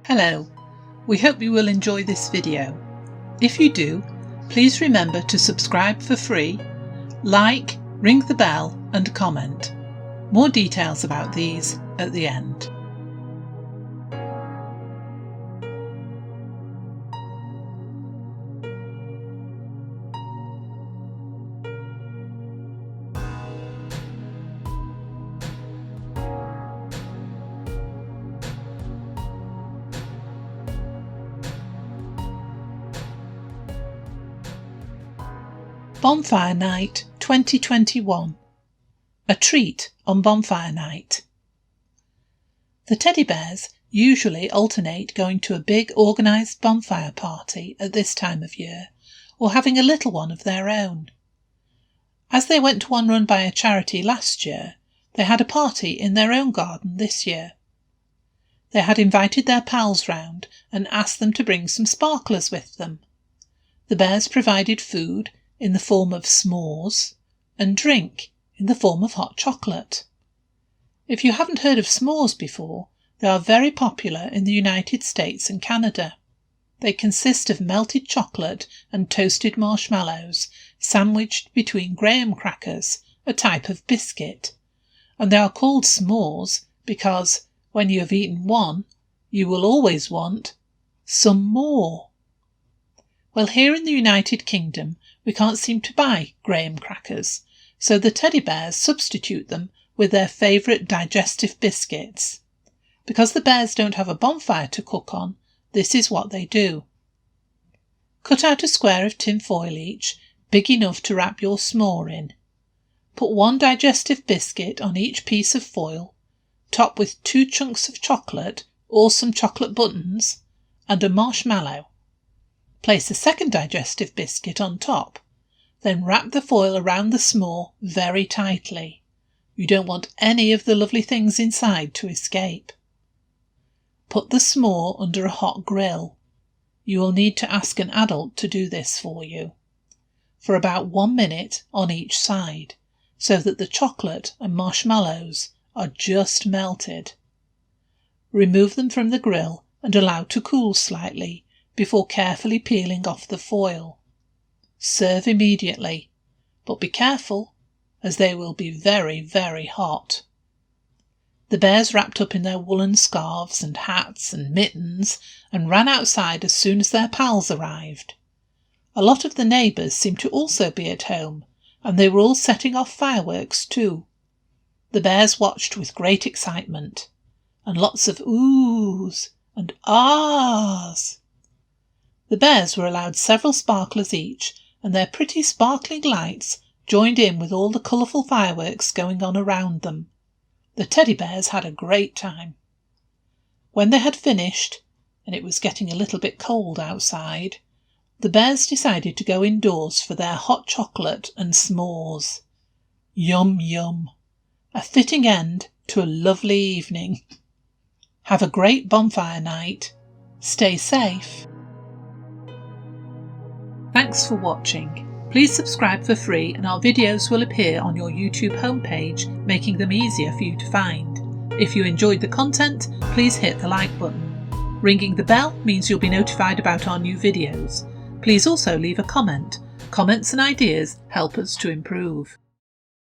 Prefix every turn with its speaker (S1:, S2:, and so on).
S1: Hello, we hope you will enjoy this video. If you do, please remember to subscribe for free, like, ring the bell and comment. More details about these at the end. Bonfire Night 2021. A treat on Bonfire Night. The teddy bears usually alternate going to a big organised bonfire party at this time of year or having a little one of their own. As they went to one run by a charity last year, they had a party in their own garden this year. They had invited their pals round and asked them to bring some sparklers with them. The bears provided food in the form of s'mores and drink in the form of hot chocolate. If you haven't heard of s'mores before, they are very popular in the United States and Canada. They consist of melted chocolate and toasted marshmallows sandwiched between graham crackers, a type of biscuit, and they are called s'mores because when you have eaten one, you will always want some more. Well, here in the United Kingdom, we can't seem to buy graham crackers, so the teddy bears substitute them with their favourite digestive biscuits. Because the bears don't have a bonfire to cook on, this is what they do. Cut out a square of tin foil each, big enough to wrap your s'more in. Put one digestive biscuit on each piece of foil, top with 2 chunks of chocolate or some chocolate buttons and a marshmallow. Place a second digestive biscuit on top, then wrap the foil around the s'more very tightly. You don't want any of the lovely things inside to escape. Put the s'more under a hot grill. You will need to ask an adult to do this for you, for about 1 minute on each side, so that the chocolate and marshmallows are just melted. Remove them from the grill and allow to cool slightly before carefully peeling off the foil. Serve immediately, but be careful as they will be very, very hot. The bears wrapped up in their woolen scarves and hats and mittens and ran outside as soon as their pals arrived. A lot of the neighbours seemed to also be at home, and they were all setting off fireworks too. The bears watched with great excitement, and lots of oohs and ahs. The bears were allowed several sparklers each, and their pretty sparkling lights joined in with all the colourful fireworks going on around them. The teddy bears had a great time. When they had finished, and it was getting a little bit cold outside, the bears decided to go indoors for their hot chocolate and s'mores. Yum yum. A fitting end to a lovely evening. Have a great bonfire night. Stay safe. Thanks for watching. Please subscribe for free and our videos will appear on your YouTube homepage, making them easier for you to find. If you enjoyed the content, please hit the like button. Ringing the bell means you'll be notified about our new videos. Please also leave a comment. Comments and ideas help us to improve.